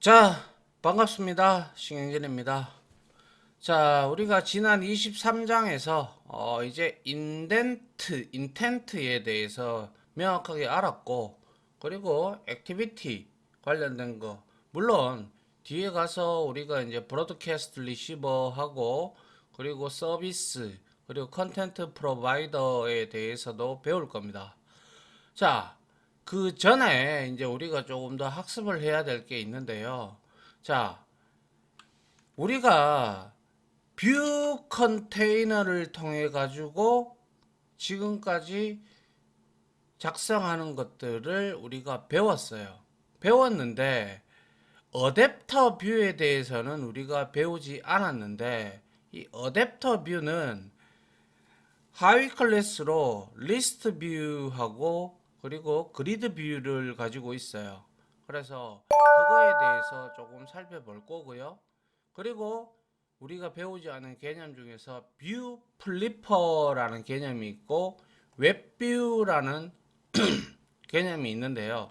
자, 반갑습니다. 신영진입니다. 자, 우리가 지난 23장에서 이제 인텐트에 대해서 명확하게 알았고, 그리고 액티비티 관련된 거, 물론 뒤에 가서 우리가 이제 브로드캐스트 리시버하고, 그리고 서비스, 그리고 컨텐트 프로바이더에 대해서도 배울 겁니다. 자, 그 전에 이제 우리가 조금 더 학습을 해야 될 게 있는데요. 자, 우리가 뷰 컨테이너를 통해 가지고 지금까지 작성하는 것들을 우리가 배웠어요. 배웠는데 어댑터 뷰에 대해서는 우리가 배우지 않았는데, 이 어댑터 뷰는 하위 클래스로 리스트 뷰하고 그리고 그리드 뷰를 가지고 있어요. 그래서 그거에 대해서 조금 살펴볼 거고요. 그리고 우리가 배우지 않은 개념 중에서 뷰 플리퍼라는 개념이 있고 웹뷰라는 개념이 있는데요.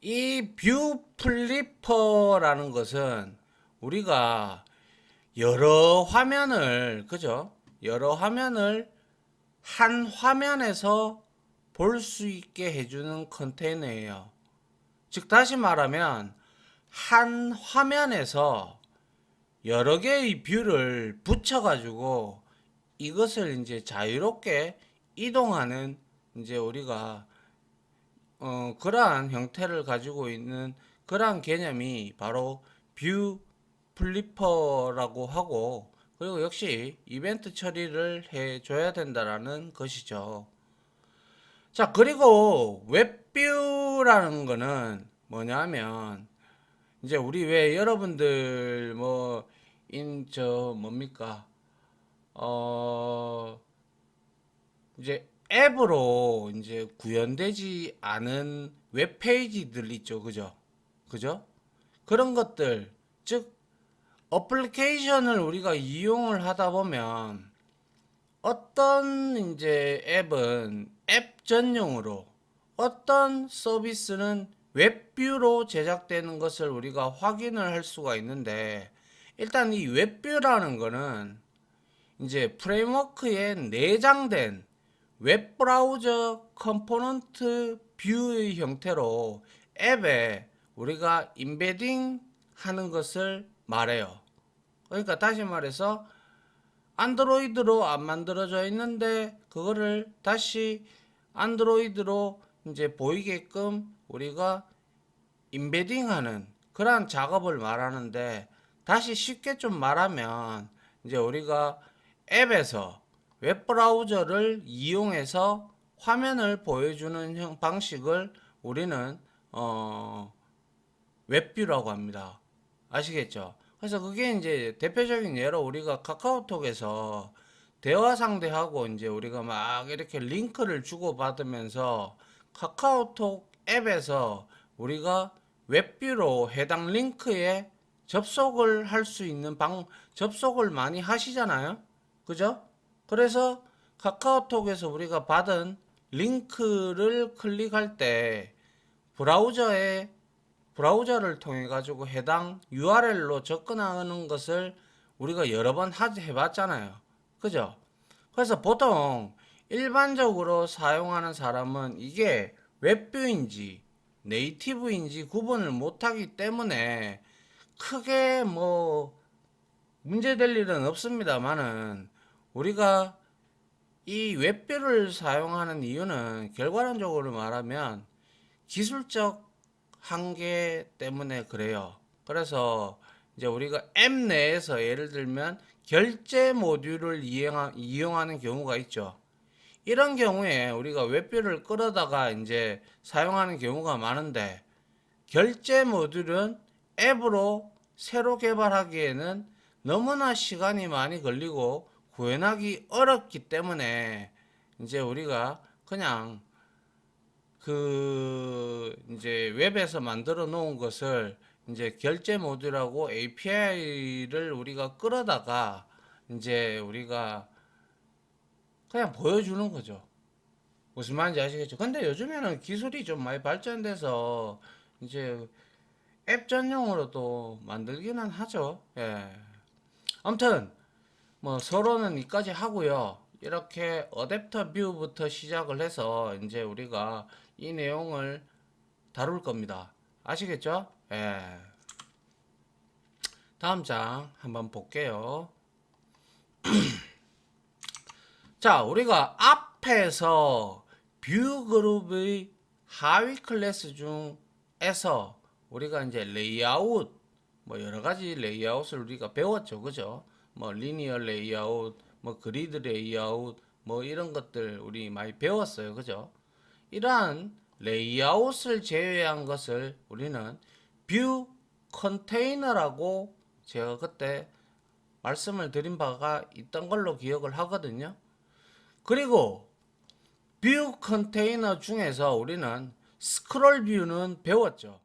이 뷰 플리퍼라는 것은 우리가 여러 화면을, 그죠? 여러 화면을 한 화면에서 볼 수 있게 해주는 컨테이너예요. 즉, 다시 말하면, 한 화면에서 여러 개의 뷰를 붙여가지고 이것을 이제 자유롭게 이동하는 이제 우리가 그러한 형태를 가지고 있는 그러한 개념이 바로 뷰 플리퍼라고 하고, 그리고 역시 이벤트 처리를 해줘야 된다라는 것이죠. 자, 그리고 웹뷰라는 거는 뭐냐면, 이제 우리 왜 여러분들 뭡니까? 어, 이제 앱으로 이제 구현되지 않은 웹페이지들 있죠. 그죠? 그죠? 그런 것들, 즉, 어플리케이션을 우리가 이용을 하다 보면 어떤 이제 앱은 앱 전용으로, 어떤 서비스는 웹뷰로 제작되는 것을 우리가 확인을 할 수가 있는데, 일단 이 웹뷰라는 거는 이제 프레임워크에 내장된 웹브라우저 컴포넌트 뷰의 형태로 앱에 우리가 임베딩 하는 것을 말해요. 그러니까 다시 말해서 안드로이드로 안 만들어져 있는데 그거를 다시 안드로이드로 이제 보이게끔 우리가 임베딩하는 그러한 작업을 말하는데, 다시 쉽게 좀 말하면 이제 우리가 앱에서 웹브라우저를 이용해서 화면을 보여주는 방식을 우리는 웹뷰라고 합니다. 아시겠죠? 그래서 그게 이제 대표적인 예로 우리가 카카오톡에서 대화 상대하고 이제 우리가 막 이렇게 링크를 주고받으면서 카카오톡 앱에서 우리가 웹뷰로 해당 링크에 접속을 할 수 있는 접속을 많이 하시잖아요. 그죠? 그래서 카카오톡에서 우리가 받은 링크를 클릭할 때 브라우저에 브라우저를 통해 가지고 해당 URL로 접근하는 것을 우리가 여러 번 해봤잖아요. 그죠? 그래서 보통 일반적으로 사용하는 사람은 이게 웹뷰인지 네이티브인지 구분을 못하기 때문에 크게 문제될 일은 없습니다만은, 우리가 이 웹뷰를 사용하는 이유는 결과론적으로 말하면 기술적 한계 때문에 그래요. 그래서 이제 우리가 앱 내에서 예를 들면 결제 모듈을 이용하는 경우가 있죠. 이런 경우에 우리가 웹뷰를 끌어다가 이제 사용하는 경우가 많은데, 결제 모듈은 앱으로 새로 개발하기에는 너무나 시간이 많이 걸리고 구현하기 어렵기 때문에 이제 우리가 그냥 이제 웹에서 만들어 놓은 것을 이제 결제 모듈하고 API를 우리가 끌어다가 이제 우리가 그냥 보여주는 거죠. 무슨 말인지 아시겠죠? 근데 요즘에는 기술이 좀 많이 발전돼서 이제 앱 전용으로도 만들기는 하죠. 예. 아무튼 뭐 서로는 이까지 하고요. 이렇게 어댑터 뷰부터 시작을 해서 이제 우리가 이 내용을 다룰 겁니다. 아시겠죠? 예. 다음 장 한번 볼게요. 자, 우리가 앞에서 뷰 그룹의 하위 클래스 중에서 우리가 이제 레이아웃, 뭐 여러 가지 레이아웃을 우리가 배웠죠. 그죠? 뭐 리니어 레이아웃, 뭐 그리드 레이아웃, 뭐 이런 것들 우리 많이 배웠어요. 그죠? 이러한 레이아웃을 제외한 것을 우리는 뷰 컨테이너라고 제가 그때 말씀을 드린 바가 있던 걸로 기억을 하거든요. 그리고 뷰 컨테이너 중에서 우리는 스크롤 뷰는 배웠죠.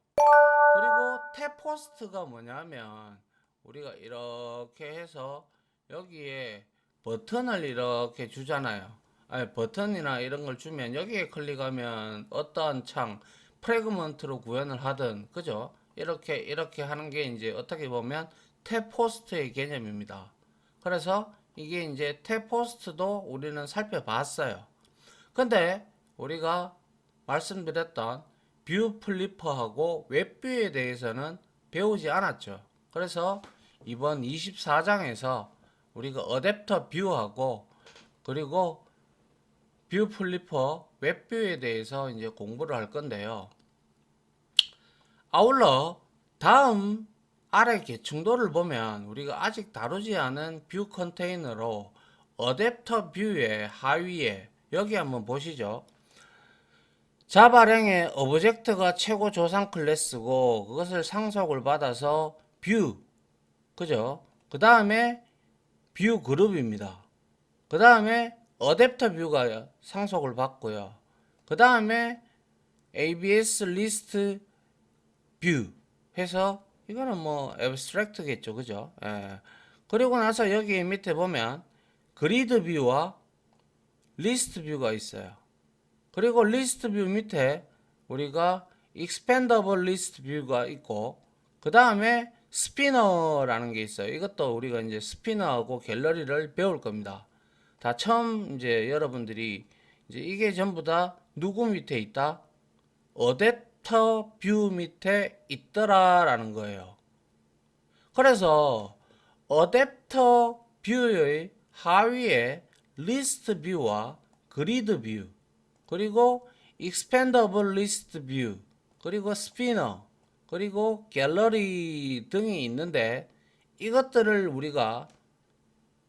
그리고 탭 포스트가 뭐냐면 우리가 이렇게 해서 여기에 버튼을 이렇게 주잖아요. 아니, 버튼이나 이런 걸 주면 여기에 클릭하면 어떠한 창 프래그먼트로 구현을 하든 그죠? 이렇게 하는 게 이제 어떻게 보면 탭 포스트의 개념입니다. 그래서 이게 이제 탭 포스트도 우리는 살펴봤어요. 근데 우리가 말씀드렸던 뷰 플리퍼하고 웹뷰에 대해서는 배우지 않았죠. 그래서 이번 24장에서 우리가 어댑터 뷰하고 그리고 뷰 플리퍼 웹뷰에 대해서 이제 공부를 할 건데요. 아울러 다음 아래 계층도를 보면 우리가 아직 다루지 않은 뷰 컨테이너로 어댑터 뷰의 하위에 여기 한번 보시죠. 자바랭의 오브젝트가 최고 조상 클래스고 그것을 상속을 받아서 뷰 그죠? 그 다음에 뷰 그룹입니다. 그 다음에 어댑터 뷰가 상속을 받고요. 그 다음에 ABS 리스트 뷰 해서 이거는 뭐 앱스트랙트겠죠. 그죠? 예. 그리고 나서 여기 밑에 보면 그리드 뷰와 리스트 뷰가 있어요. 그리고 리스트 뷰 밑에 우리가 expandable 리스트 뷰가 있고 그 다음에 스피너라는 게 있어요. 이것도 우리가 이제 스피너하고 갤러리를 배울 겁니다. 다 처음 이제 여러분들이 이제 이게 전부 다 누구 밑에 있다? 어댑터 뷰 밑에 있더라라는 거예요. 그래서 어댑터 뷰의 하위에 리스트 뷰와 그리드 뷰 그리고 expandable list view 그리고 스피너 그리고 갤러리 등이 있는데 이것들을 우리가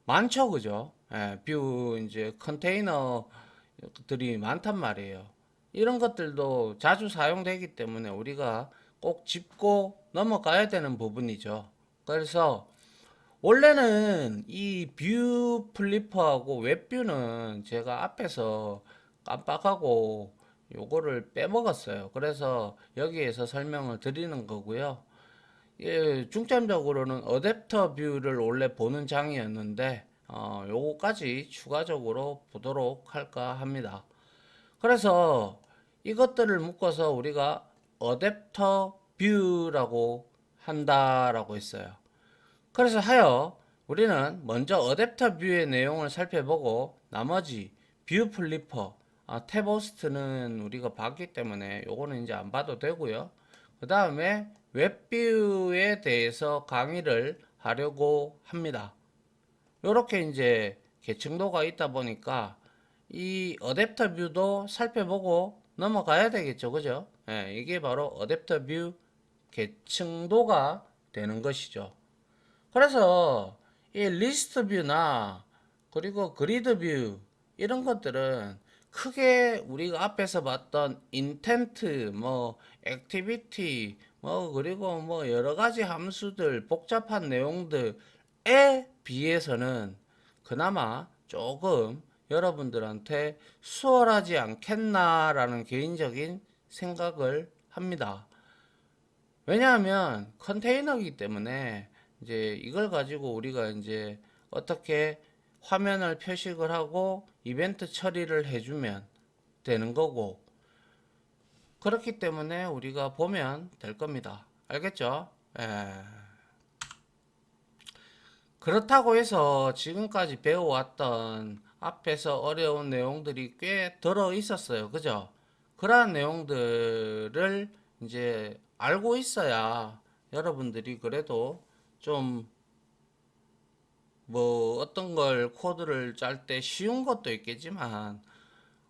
많죠. 그죠? 예, 뷰 이제 컨테이너들이 많단 말이에요. 이런 것들도 자주 사용되기 때문에 우리가 꼭 짚고 넘어가야 되는 부분이죠. 그래서 원래는 이 뷰 플리퍼하고 웹뷰는 제가 앞에서 깜빡하고 요거를 빼먹었어요. 그래서 여기에서 설명을 드리는 거고요. 예, 중점적으로는 어댑터 뷰를 원래 보는 장이었는데 요거까지 추가적으로 보도록 할까 합니다. 그래서 이것들을 묶어서 우리가 어댑터 뷰라고 한다라고 했어요. 그래서 하여 우리는 먼저 어댑터 뷰의 내용을 살펴보고 나머지 뷰 플리퍼, 탭 호스트는 우리가 봤기 때문에 요거는 이제 안 봐도 되고요. 그 다음에 웹뷰에 대해서 강의를 하려고 합니다. 요렇게 이제 계층도가 있다 보니까 이 어댑터 뷰도 살펴보고 넘어가야 되겠죠. 그죠? 예, 이게 바로 어댑터 뷰 계층도가 되는 것이죠. 그래서 이 리스트 뷰나 그리고 그리드 뷰 이런 것들은 크게 우리가 앞에서 봤던 인텐트 뭐 액티비티 뭐 그리고 뭐 여러 가지 함수들 복잡한 내용들에 비해서는 그나마 조금 여러분들한테 수월하지 않겠나라는 개인적인 생각을 합니다. 왜냐하면 컨테이너이기 때문에 이제 이걸 가지고 우리가 이제 어떻게 화면을 표식을 하고 이벤트 처리를 해주면 되는 거고 그렇기 때문에 우리가 보면 될 겁니다. 알겠죠? 예. 그렇다고 해서 지금까지 배워왔던 앞에서 어려운 내용들이 꽤 들어 있었어요. 그죠? 그러한 내용들을 이제 알고 있어야 여러분들이 그래도 좀 뭐 어떤 걸 코드를 짤 때 쉬운 것도 있겠지만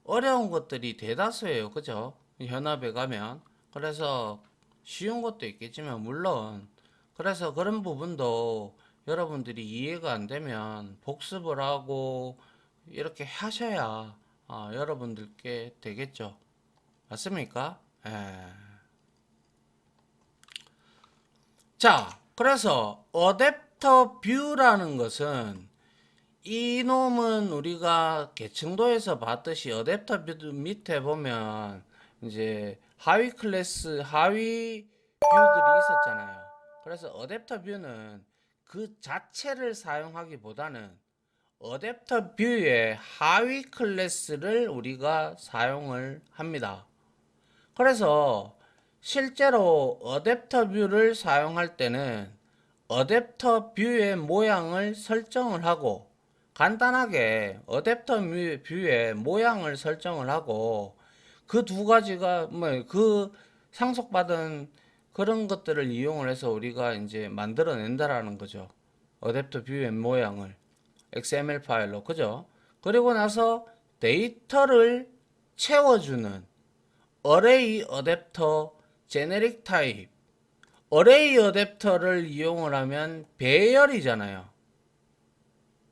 어려운 것들이 대다수예요. 그죠? 현업에 가면. 그래서 쉬운 것도 있겠지만 물론 그래서 그런 부분도 여러분들이 이해가 안 되면 복습을 하고 이렇게 하셔야 여러분들께 되겠죠. 맞습니까? 예. 자, 그래서 어댑터 뷰라는 것은 이놈은 우리가 계층도에서 봤듯이 어댑터 뷰 밑에 보면 이제 하위 클래스, 하위 뷰들이 있었잖아요. 그래서 어댑터 뷰는 그 자체를 사용하기보다는 어댑터 뷰의 하위 클래스를 우리가 사용을 합니다. 그래서 실제로 어댑터 뷰를 사용할 때는 어댑터 뷰의 모양을 설정을 하고 간단하게 어댑터 뷰의 모양을 설정을 하고 그 두 가지가 뭐 그 상속받은 그런 것들을 이용을 해서 우리가 이제 만들어낸다라는 거죠. 어댑터 뷰의 모양을 XML 파일로 그죠? 그리고 나서 데이터를 채워주는 어레이 어댑터 제네릭 타입 어레이 어댑터를 이용을 하면 배열이잖아요.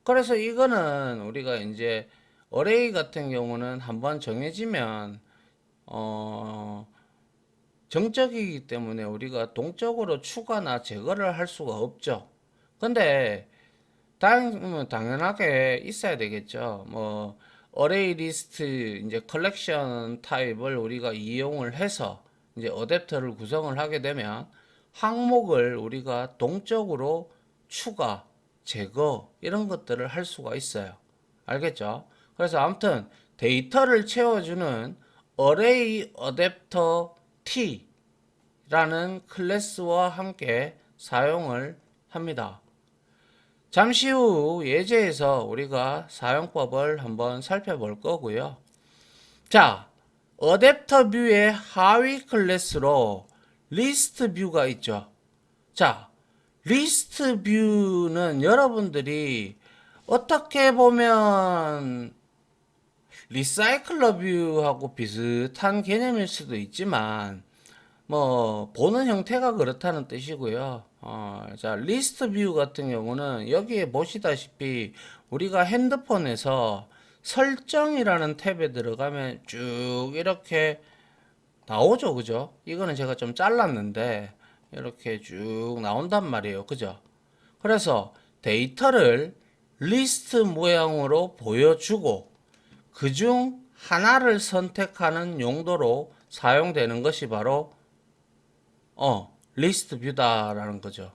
그래서 이거는 우리가 이제 어레이 같은 경우는 한번 정해지면 정적이기 때문에 우리가 동적으로 추가나 제거를 할 수가 없죠. 근데 당연하게 있어야 되겠죠. 뭐 어레이 리스트 이제 컬렉션 타입을 우리가 이용을 해서 이제 어댑터를 구성을 하게 되면 항목을 우리가 동적으로 추가, 제거 이런 것들을 할 수가 있어요. 알겠죠? 그래서 아무튼 데이터를 채워주는 어레이 어댑터 T라는 클래스와 함께 사용을 합니다. 잠시 후 예제에서 우리가 사용법을 한번 살펴볼 거고요. 자, 어댑터 뷰의 하위 클래스로 리스트 뷰가 있죠. 자, 리스트 뷰는 여러분들이 어떻게 보면 리사이클러 뷰하고 비슷한 개념일 수도 있지만 뭐 보는 형태가 그렇다는 뜻이고요. 자, 리스트 뷰 같은 경우는 여기에 보시다시피 우리가 핸드폰에서 설정이라는 탭에 들어가면 쭉 이렇게 나오죠. 그죠? 이거는 제가 좀 잘랐는데 이렇게 쭉 나온단 말이에요. 그죠? 그래서 데이터를 리스트 모양으로 보여주고 그중 하나를 선택하는 용도로 사용되는 것이 바로 리스트 뷰다라는 거죠.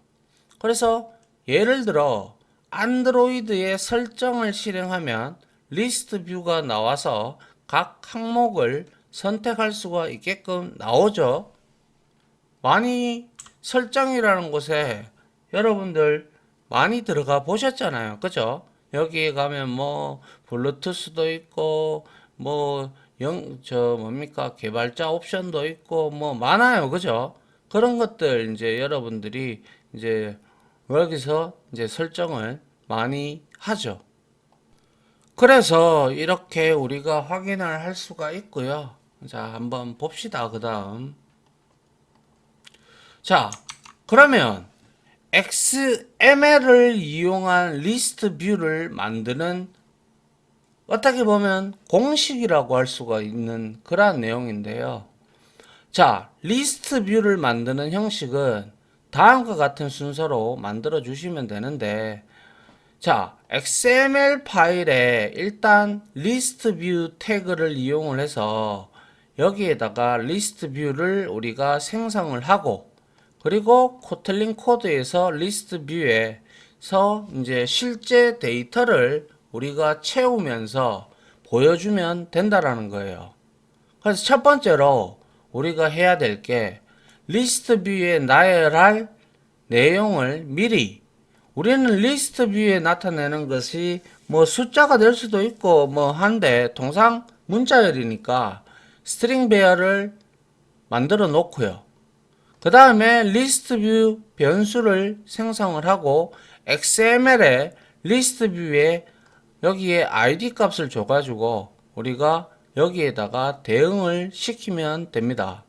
그래서 예를 들어 안드로이드의 설정을 실행하면 리스트 뷰가 나와서 각 항목을 선택할 수가 있게끔 나오죠. 많이 설정이라는 곳에 여러분들 많이 들어가 보셨잖아요. 그죠? 여기에 가면 뭐 블루투스도 있고 뭐 뭡니까? 개발자 옵션도 있고 뭐 많아요. 그죠? 그런 것들 이제 여러분들이 이제 여기서 이제 설정을 많이 하죠. 그래서 이렇게 우리가 확인을 할 수가 있고요. 자, 한번 봅시다. 그 다음. 자, 그러면 XML을 이용한 리스트 뷰를 만드는 어떻게 보면 공식이라고 할 수가 있는 그러한 내용인데요. 자, 리스트 뷰를 만드는 형식은 다음과 같은 순서로 만들어 주시면 되는데, 자, XML 파일에 일단 리스트 뷰 태그를 이용을 해서 여기에다가 리스트 뷰를 우리가 생성을 하고, 그리고 코틀린 코드에서 리스트 뷰에서 이제 실제 데이터를 우리가 채우면서 보여주면 된다라는 거예요. 그래서 첫 번째로 우리가 해야 될 게 리스트 뷰에 나열할 내용을 미리 우리는 리스트 뷰에 나타내는 것이 뭐 숫자가 될 수도 있고 뭐 한데 통상 문자열이니까 스트링 배열을 만들어 놓고요. 그 다음에 리스트 뷰 변수를 생성을 하고 XML에 리스트 뷰에 여기에 ID 값을 줘가지고 우리가 여기에다가 대응을 시키면 됩니다.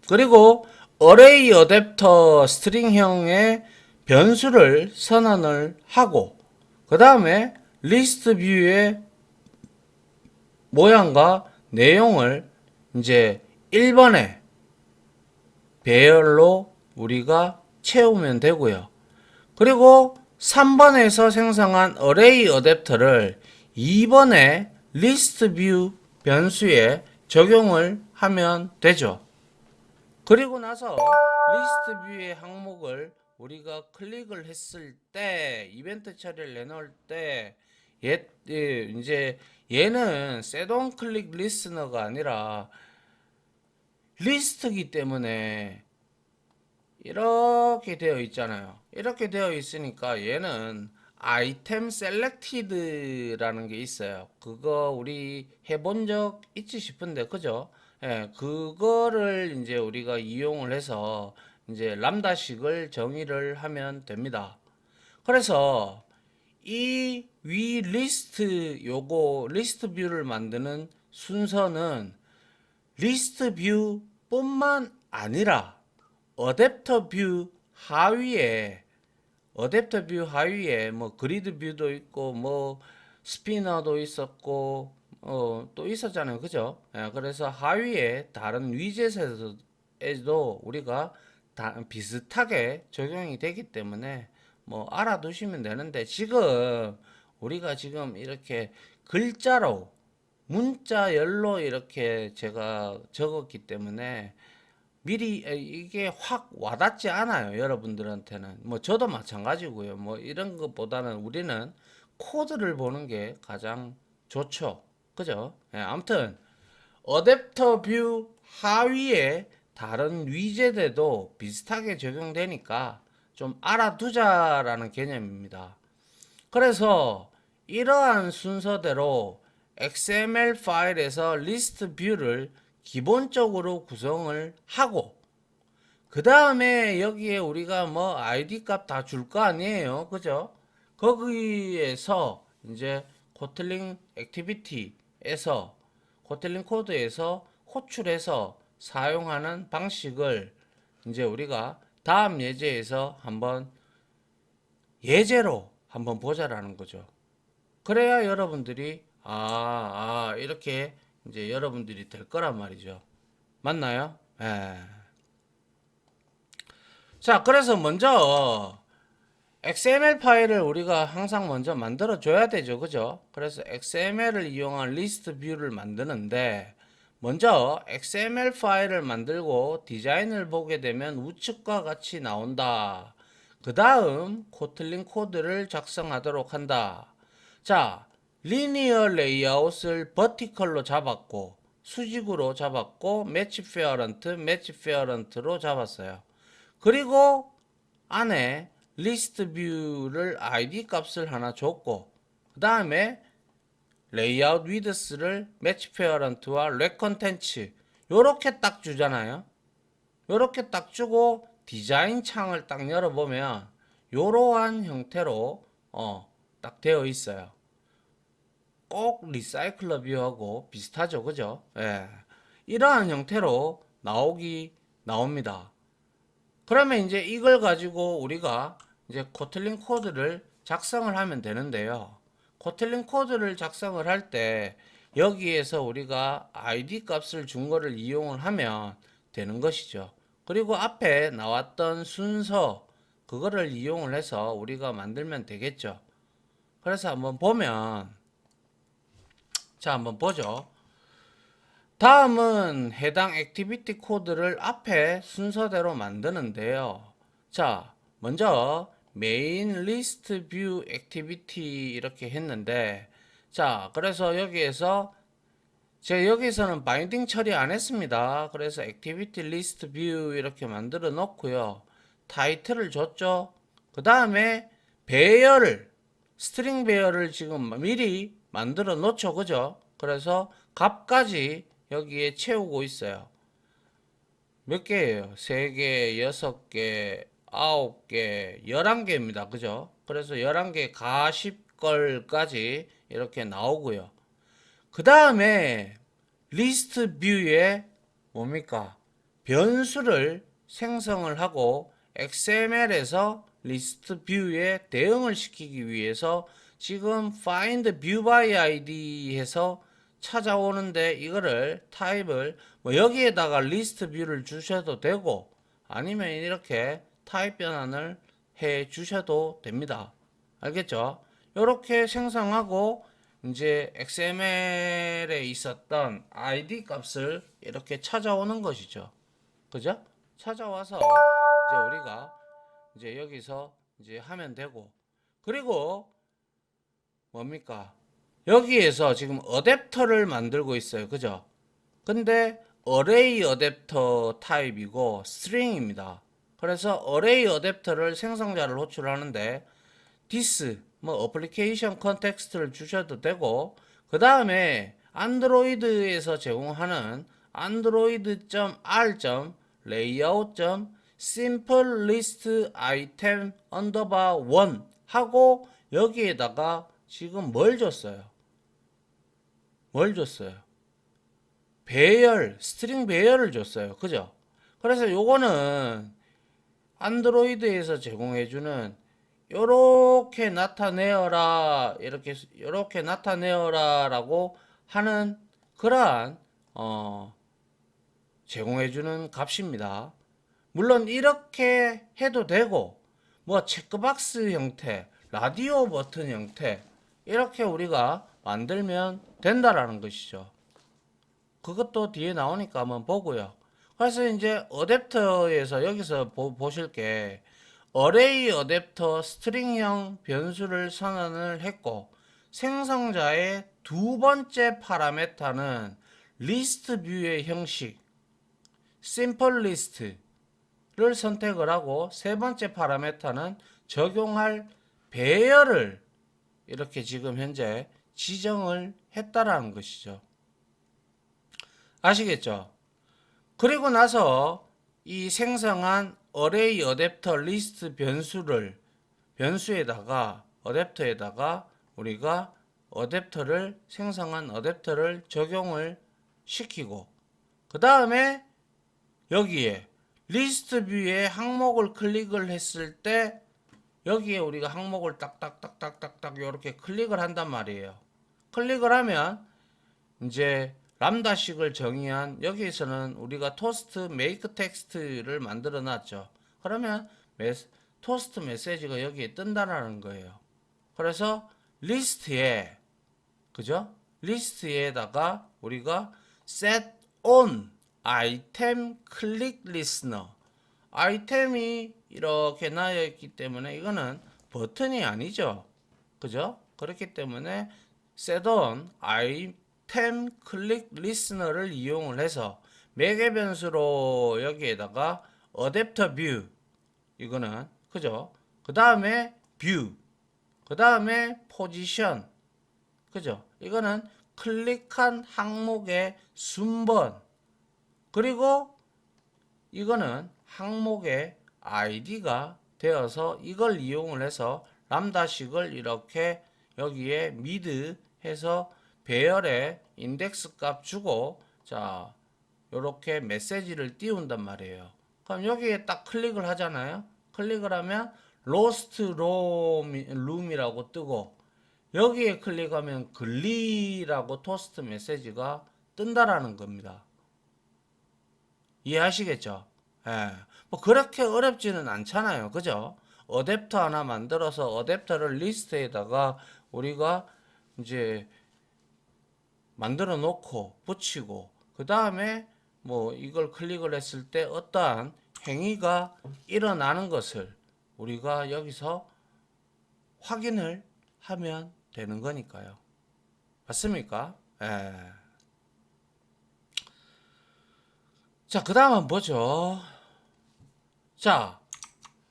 그리고 어레이 어댑터 스트링형의 변수를 선언을 하고 그 다음에 리스트 뷰의 모양과 내용을 이제 1번에 배열로 우리가 채우면 되고요. 그리고 3번에서 생성한 어레이 어댑터를 2번에 리스트 뷰 변수에 적용을 하면 되죠. 그리고 나서 리스트 뷰의 항목을 우리가 클릭을 했을 때 이벤트 처리를 내놓을 때 이제 얘는 셋온 클릭 리스너가 아니라 리스트이기 때문에 이렇게 되어 있잖아요. 이렇게 되어 있으니까 얘는 아이템 셀렉티드라는 게 있어요. 그거 우리 해본 적 있지 싶은데 그죠? 예, 그거를 이제 우리가 이용을 해서 이제 람다식을 정의를 하면 됩니다. 그래서 이 위 리스트 요거 리스트 뷰를 만드는 순서는 리스트 뷰 뿐만 아니라 어댑터 뷰 하위에 뭐 그리드 뷰도 있고 뭐 스피너도 있었고 또 있었잖아요. 그죠? 예, 그래서 하위에 다른 위젯에도 우리가 비슷하게 적용이 되기 때문에 뭐 알아두시면 되는데 지금 우리가 지금 이렇게 글자로 문자열로 이렇게 제가 적었기 때문에 미리 이게 확 와닿지 않아요. 여러분들한테는. 뭐 저도 마찬가지고요. 뭐 이런 것보다는 우리는 코드를 보는 게 가장 좋죠. 그죠? 예, 아무튼 어댑터 뷰 하위에 다른 위젯에도 비슷하게 적용되니까 좀 알아두자라는 개념입니다. 그래서 이러한 순서대로 XML 파일에서 리스트 뷰를 기본적으로 구성을 하고 그 다음에 여기에 우리가 뭐 ID 값 다 줄 거 아니에요. 그죠? 거기에서 이제 코틀린 액티비티에서 코틀린 코드에서 호출해서 사용하는 방식을 이제 우리가 다음 예제에서 한번 예제로 한번 보자라는 거죠. 그래야 여러분들이 이렇게 이제 여러분들이 될 거란 말이죠. 맞나요? 예. 자, 그래서 먼저 XML 파일을 우리가 항상 먼저 만들어 줘야 되죠. 그죠? 그래서 XML을 이용한 리스트 뷰를 만드는데 먼저 XML 파일을 만들고 디자인을 보게 되면 우측과 같이 나온다. 그 다음 코틀린 코드를 작성하도록 한다. 자, 리니어 레이아웃을 버티컬로 잡았고 수직으로 잡았고 매치 페어런트로 잡았어요. 그리고 안에 리스트 뷰를 ID 값을 하나 줬고 그 다음에 레이아웃 위드스를 매치 페어런트와 렉 컨텐츠 요렇게 딱 주잖아요. 요렇게 딱 주고 디자인 창을 딱 열어보면 요러한 형태로 딱 되어 있어요. 꼭 리사이클러 뷰하고 비슷하죠. 그죠? 예. 이러한 형태로 나옵니다. 그러면 이제 이걸 가지고 우리가 이제 코틀린 코드를 작성을 하면 되는데요. 코틀린 코드를 작성을 할 때 여기에서 우리가 ID 값을 준 거를 이용을 하면 되는 것이죠. 그리고 앞에 나왔던 순서 그거를 이용을 해서 우리가 만들면 되겠죠. 그래서 한번 보면 자 한번 보죠. 다음은 해당 액티비티 코드를 앞에 순서대로 만드는데요. 자, 먼저 메인 리스트 뷰 액티비티 이렇게 했는데 자, 그래서 여기에서 제가 여기서는 바인딩 처리 안 했습니다. 그래서 액티비티 리스트 뷰 이렇게 만들어 놓고요. 타이틀을 줬죠. 그 다음에 배열을 스트링 배열을 지금 미리 만들어 놓죠. 그죠? 그래서 값까지 여기에 채우고 있어요. 몇 개예요? 3개, 6개, 9개, 11개입니다. 그죠? 그래서 11개 가십걸까지 이렇게 나오고요. 그 다음에 리스트 뷰에 뭡니까? 변수를 생성을 하고 XML에서 리스트 뷰에 대응을 시키기 위해서 지금 find view by id 해서 찾아오는데 이거를 타입을 뭐 여기에다가 리스트 뷰를 주셔도 되고 아니면 이렇게 타입 변환을 해 주셔도 됩니다. 알겠죠? 이렇게 생성하고 이제 XML에 있었던 ID 값을 이렇게 찾아오는 것이죠. 그죠? 찾아와서 이제 우리가 이제 여기서 이제 하면 되고 그리고 뭡니까? 여기에서 지금 어댑터를 만들고 있어요. 그죠? 근데 어레이 어댑터 타입이고 스트링입니다. 그래서 어레이 어댑터를 생성자를 호출하는데 this 뭐 어플리케이션 컨텍스트를 주셔도 되고 그 다음에 안드로이드에서 제공하는 android.r layout simple list item underbar 1 하고 여기에다가 지금 뭘 줬어요? 뭘 줬어요? 배열, 스트링 배열을 줬어요. 그죠? 그래서 요거는 안드로이드에서 제공해주는 요렇게 나타내어라 이렇게 요렇게 나타내어라라고 하는 그러한 제공해주는 값입니다. 물론 이렇게 해도 되고 뭐 체크박스 형태, 라디오 버튼 형태 이렇게 우리가 만들면 된다라는 것이죠. 그것도 뒤에 나오니까 한번 보고요. 그래서 이제 어댑터에서 여기서 보실 게 어레이 어댑터 스트링형 변수를 선언을 했고 생성자의 두 번째 파라메타는 리스트 뷰의 형식 심플 리스트를 선택을 하고 세 번째 파라메타는 적용할 배열을 이렇게 지금 현재 지정을 했다라는 것이죠. 아시겠죠? 그리고 나서 이 생성한 어레이 어댑터 리스트 변수에다가 어댑터에다가 우리가 어댑터를 생성한 어댑터를 적용을 시키고 그 다음에 여기에 리스트 뷰에 항목을 클릭을 했을 때 여기에 우리가 항목을 딱딱딱딱딱딱 이렇게 클릭을 한단 말이에요. 클릭을 하면 이제 람다식을 정의한 여기에서는 우리가 토스트 메이크 텍스트를 만들어 놨죠. 그러면 토스트 메시지가 여기에 뜬다라는 거예요. 그래서 리스트에 그죠? 리스트에다가 우리가 set on item click listener 아이템이 이렇게 나여 있기 때문에 이거는 버튼이 아니죠. 그죠? 그렇기 때문에 set on item click listener를 이용을 해서 매개 변수로 여기에다가 adapter view 이거는 그죠? 그 다음에 view 그 다음에 position 그죠? 이거는 클릭한 항목의 순번 그리고 이거는 항목의 id가 되어서 이걸 이용을 해서 람다식을 이렇게 여기에 mid 해서 배열에 인덱스 값 주고 자 요렇게 메시지를 띄운단 말이에요. 그럼 여기에 딱 클릭을 하잖아요. 클릭을 하면 lost room이라고 뜨고 여기에 클릭하면 글리라고 토스트 메시지가 뜬다라는 겁니다. 이해하시겠죠? 예. 뭐 그렇게 어렵지는 않잖아요. 그죠? 어댑터 하나 만들어서 어댑터를 리스트에다가 우리가 이제 만들어 놓고 붙이고 그 다음에 뭐 이걸 클릭을 했을 때 어떠한 행위가 일어나는 것을 우리가 여기서 확인을 하면 되는 거니까요. 맞습니까? 예. 자, 그 다음은 뭐죠? 자,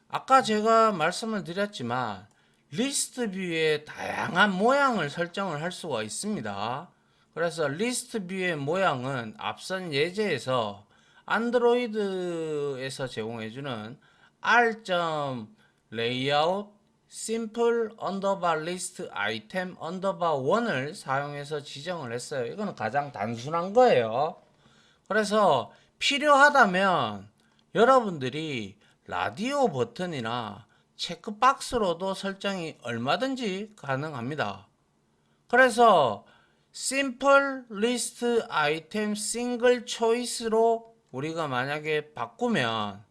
아까 제가 말씀을 드렸지만 리스트 뷰의 다양한 모양을 설정을 할 수가 있습니다. 그래서 리스트 뷰의 모양은 앞선 예제에서 안드로이드에서 제공해주는 r.layout simple underbar list item underbar 1을 사용해서 지정을 했어요. 이거는 가장 단순한 거예요. 그래서 필요하다면 여러분들이 라디오 버튼이나 체크박스로도 설정이 얼마든지 가능합니다. 그래서 심플 리스트 아이템 싱글 초이스로 우리가 만약에 바꾸면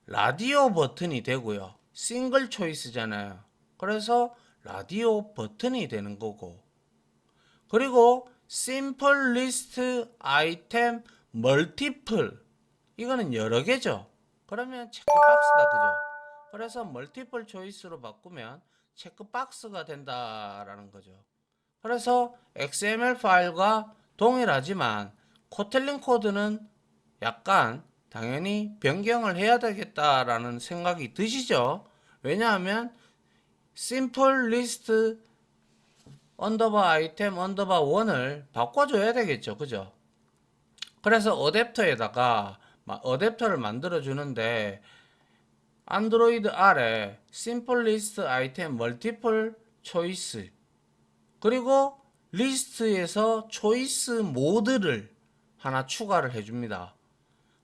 라디오 버튼이 되고요. 싱글 초이스잖아요. 그래서 라디오 버튼이 되는 거고, 그리고 심플 리스트 아이템 멀티플, 이거는 여러 개죠. 그러면 체크박스다, 그죠? 그래서 멀티플 초이스로 바꾸면 체크박스가 된다라는 거죠. 그래서 XML 파일과 동일하지만 코틀린 코드는 약간 당연히 변경을 해야 되겠다라는 생각이 드시죠? 왜냐하면 심플 리스트 언더바 아이템 언더바 1을 바꿔줘야 되겠죠, 그죠? 그래서 어댑터에다가 어댑터를 만들어 주는데 안드로이드 R에 심플 리스트 아이템 멀티플 초이스, 그리고 리스트에서 초이스 모드를 하나 추가를 해줍니다.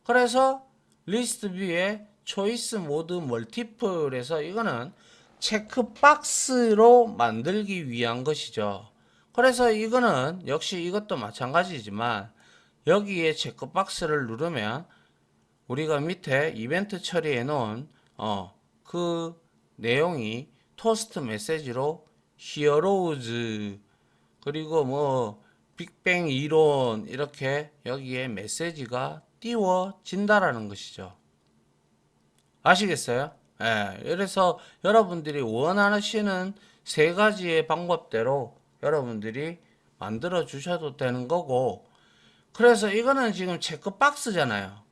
그래서 리스트 뷰에 초이스 모드 멀티플에서 이거는 체크박스로 만들기 위한 것이죠. 그래서 이거는 역시 이것도 마찬가지지만 여기에 체크박스를 누르면 우리가 밑에 이벤트 처리해 놓은 그 내용이 토스트 메시지로 히어로우즈, 그리고 뭐 빅뱅 이론, 이렇게 여기에 메시지가 띄워진다라는 것이죠. 아시겠어요? 예, 그래서 여러분들이 원하시는 세 가지의 방법대로 여러분들이 만들어 주셔도 되는 거고, 그래서 이거는 지금 체크박스잖아요.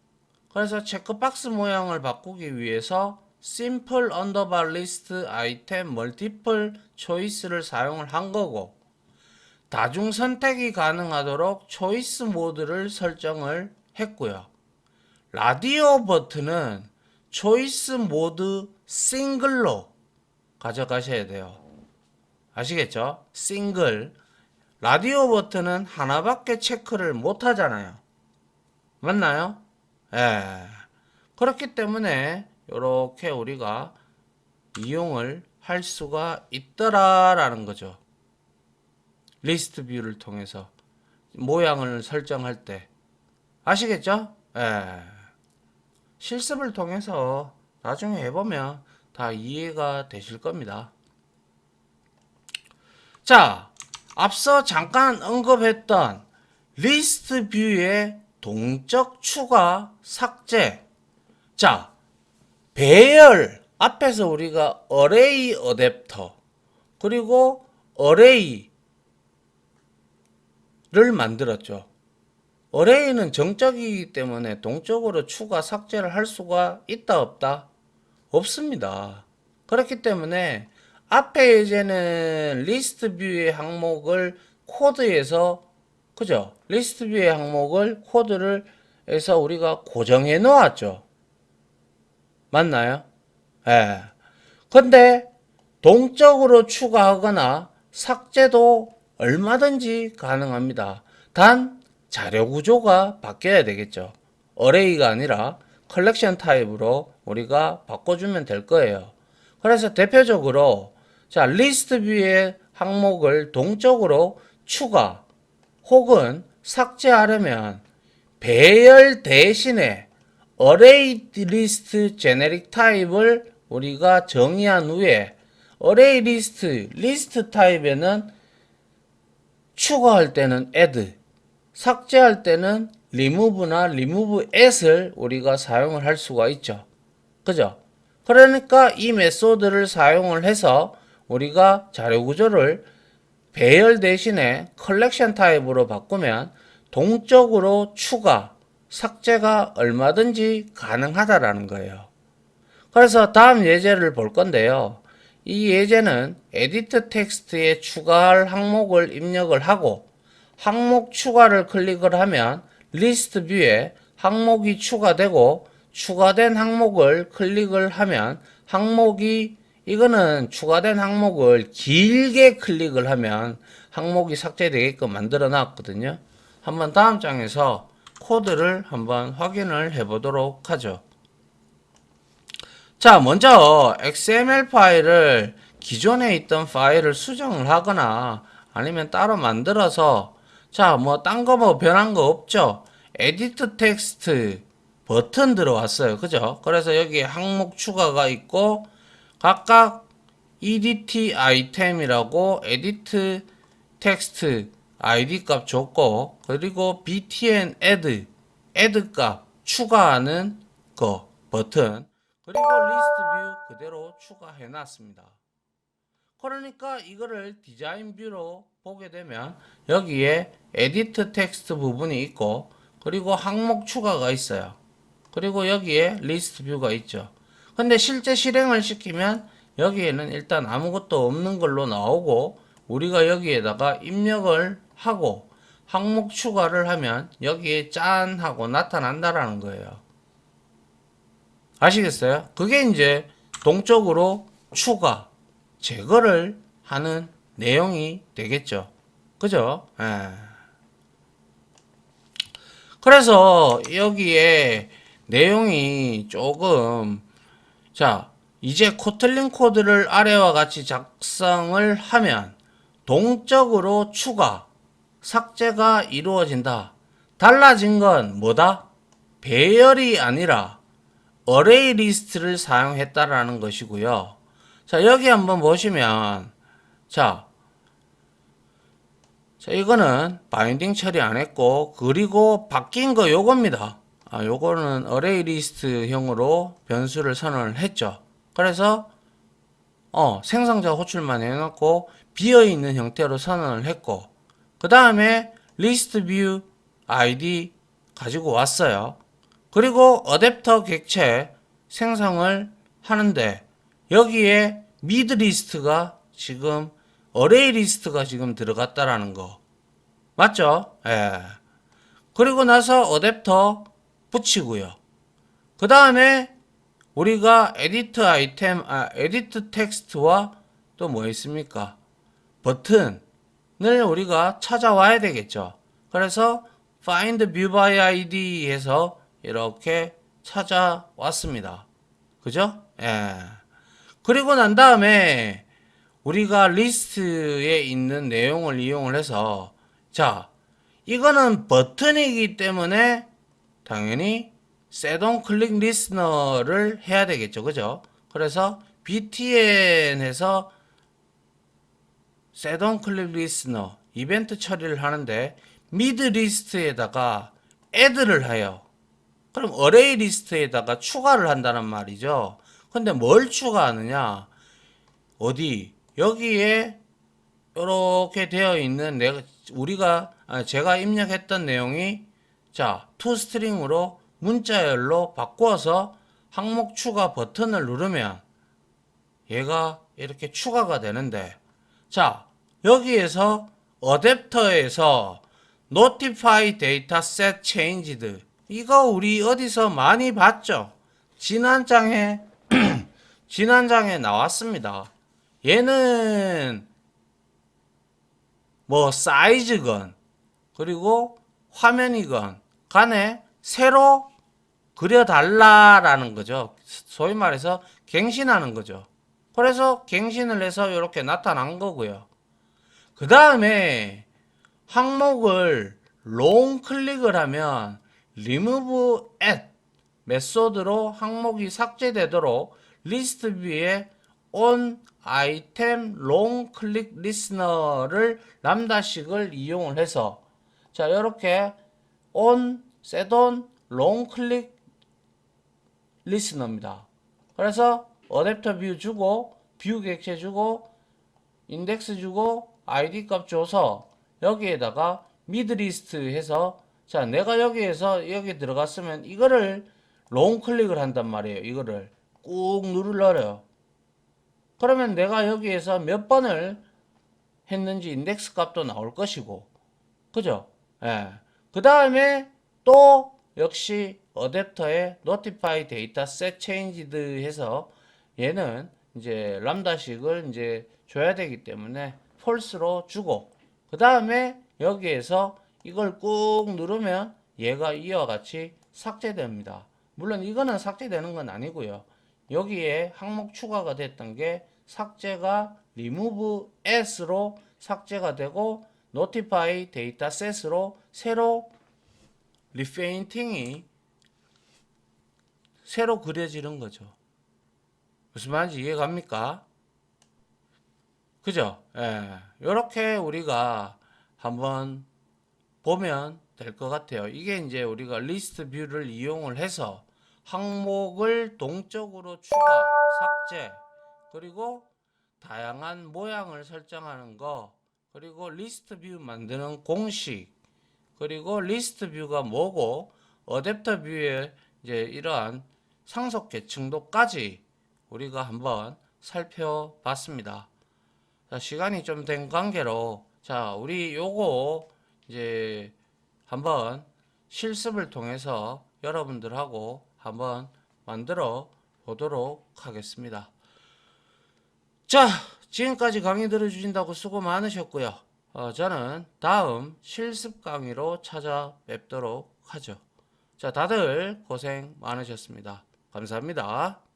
그래서 체크박스 모양을 바꾸기 위해서 심플 언더바 리스트 아이템 멀티플 초이스를 사용을 한 거고, 다중 선택이 가능하도록 초이스 모드를 설정을 했고요. 라디오 버튼은 초이스 모드 싱글로 가져가셔야 돼요. 아시겠죠? 싱글. 라디오 버튼은 하나밖에 체크를 못 하잖아요. 맞나요? 예. 그렇기 때문에 이렇게 우리가 이용을 할 수가 있더라라는 거죠. 리스트 뷰를 통해서 모양을 설정할 때. 아시겠죠? 예. 실습을 통해서 나중에 해보면 다 이해가 되실 겁니다. 자, 앞서 잠깐 언급했던 리스트 뷰의 동적 추가 삭제. 자, 배열. 앞에서 우리가 어레이 어댑터, 그리고 어레이를 만들었죠. 어레이는 정적이기 때문에 동적으로 추가 삭제를 할 수가 있다 없다? 없습니다. 그렇기 때문에 앞에 이제는 리스트 뷰의 항목을 코드에서, 그죠? 리스트 뷰의 항목을 코드를 해서 우리가 고정해 놓았죠. 맞나요? 예. 근데 동적으로 추가하거나 삭제도 얼마든지 가능합니다. 단 자료 구조가 바뀌어야 되겠죠. 어레이가 아니라 컬렉션 타입으로 우리가 바꿔주면 될 거예요. 그래서 대표적으로 자, 리스트 뷰의 항목을 동적으로 추가 혹은 삭제하려면 배열 대신에 어레이 리스트 제네릭 타입을 우리가 정의한 후에 어레이 리스트 타입에는 추가할 때는 add, 삭제할 때는 remove나 remove at을 우리가 사용을 할 수가 있죠. 그죠? 그러니까 이 메소드를 사용을 해서 우리가 자료 구조를 배열 대신에 컬렉션 타입으로 바꾸면 동적으로 추가, 삭제가 얼마든지 가능하다라는 거예요. 그래서 다음 예제를 볼 건데요. 이 예제는 에디트 텍스트에 추가할 항목을 입력을 하고 항목 추가를 클릭을 하면 리스트 뷰에 항목이 추가되고 추가된 항목을 클릭을 하면 항목이 이거는 추가된 항목을 길게 클릭을 하면 항목이 삭제되게끔 만들어 놨거든요. 한번 다음 장에서 코드를 한번 확인을 해 보도록 하죠. 자, 먼저 XML 파일을 기존에 있던 파일을 수정을 하거나 아니면 따로 만들어서 자, 뭐 딴 거 뭐 변한 거 없죠? 에디트 텍스트 버튼 들어왔어요. 그죠? 그래서 여기에 항목 추가가 있고 각각 edt 아이템이라고 에디트 텍스트 id 값 줬고 그리고 btn add 값 추가하는 거 버튼 그리고 리스트 뷰 그대로 추가해 놨습니다. 그러니까 이거를 디자인 뷰로 보게 되면 여기에 에디트 텍스트 부분이 있고 그리고 항목 추가가 있어요. 그리고 여기에 리스트 뷰가 있죠. 근데 실제 실행을 시키면 여기에는 일단 아무것도 없는 걸로 나오고 우리가 여기에다가 입력을 하고 항목 추가를 하면 여기에 짠 하고 나타난다라는 거예요. 아시겠어요? 그게 이제 동적으로 추가, 제거를 하는 내용이 되겠죠. 그죠? 예. 그래서 여기에 내용이 조금, 자, 이제 코틀린 코드를 아래와 같이 작성을 하면 동적으로 추가, 삭제가 이루어진다. 달라진 건 뭐다? 배열이 아니라 어레이 리스트를 사용했다라는 것이고요. 자, 여기 한번 보시면 자, 이거는 바인딩 처리 안 했고 그리고 바뀐 거 요겁니다. 요거는 어레이 리스트 형으로 변수를 선언을 했죠. 그래서 생성자 호출만 해놓고 비어있는 형태로 선언을 했고 그 다음에 리스트 뷰 id 가지고 왔어요. 그리고 어댑터 객체 생성을 하는데 여기에 미드 리스트가 지금 어레이 리스트가 지금 들어갔다라는 거 맞죠? 예. 그리고 나서 어댑터 붙이고요. 그 다음에 우리가 에디트 아이템, 에디트 텍스트와 또 뭐 있습니까? 버튼을 우리가 찾아와야 되겠죠. 그래서 find view by id 해서 이렇게 찾아왔습니다. 그죠? 예. 그리고 난 다음에 우리가 리스트에 있는 내용을 이용을 해서 자, 이거는 버튼이기 때문에 당연히 set on click listener를 해야 되겠죠. 그죠? 그래서 btn에서 set on click listener 이벤트 처리를 하는데 mid 리스트에다가 add를 해요. 그럼 어레이 리스트에다가 추가를 한다는 말이죠. 근데 뭘 추가하느냐? 어디? 여기에 이렇게 되어 있는 제가 입력했던 내용이 자, toString으로 문자열로 바꾸어서 항목 추가 버튼을 누르면 얘가 이렇게 추가가 되는데 자, 여기에서 어댑터에서 notify data set changed 이거 우리 어디서 많이 봤죠? 지난장에 나왔습니다. 얘는 뭐 사이즈건 그리고 화면이건 간에 새로 그려달라라는 거죠. 소위 말해서 갱신하는 거죠. 그래서 갱신을 해서 이렇게 나타난 거고요. 그 다음에 항목을 롱 클릭을 하면 remove at 메소드로 항목이 삭제되도록 리스트 뷰에 on item long click listener를 람다식을 이용을 해서 자 이렇게 on set on long click listener입니다. 그래서 어댑터 뷰 주고 뷰 객체 주고 인덱스 주고 id 값 줘서 여기에다가 미드 리스트 해서 자, 내가 여기에서 여기 들어갔으면 이거를 롱 클릭을 한단 말이에요. 이거를 꾹 누르려요. 그러면 내가 여기에서 몇 번을 했는지 인덱스 값도 나올 것이고, 그죠? 예. 그 다음에 또 역시 어댑터에 notify data set changed 해서 얘는 이제 람다식을 이제 줘야 되기 때문에 false로 주고, 그 다음에 여기에서 이걸 꾹 누르면 얘가 이와 같이 삭제됩니다. 물론 이거는 삭제되는 건 아니고요. 여기에 항목 추가가 됐던 게 삭제가 remove as로 삭제가 되고 notify data set으로 새로 리페인팅이 새로 그려지는 거죠. 무슨 말인지 이해갑니까? 그죠? 예. 이렇게 우리가 한번 보면 될 것 같아요. 이게 이제 우리가 리스트 뷰를 이용을 해서 항목을 동적으로 추가, 삭제, 그리고 다양한 모양을 설정하는 거, 그리고 리스트 뷰 만드는 공식, 그리고 리스트 뷰가 뭐고 어댑터 뷰의 이제 이러한 상속 계층도까지 우리가 한번 살펴봤습니다. 자, 시간이 좀 된 관계로 자, 우리 요거 이제 한번 실습을 통해서 여러분들하고 한번 만들어 보도록 하겠습니다. 자, 지금까지 강의 들어주신다고 수고 많으셨고요. 저는 다음 실습 강의로 찾아뵙도록 하죠. 자, 다들 고생 많으셨습니다. 감사합니다.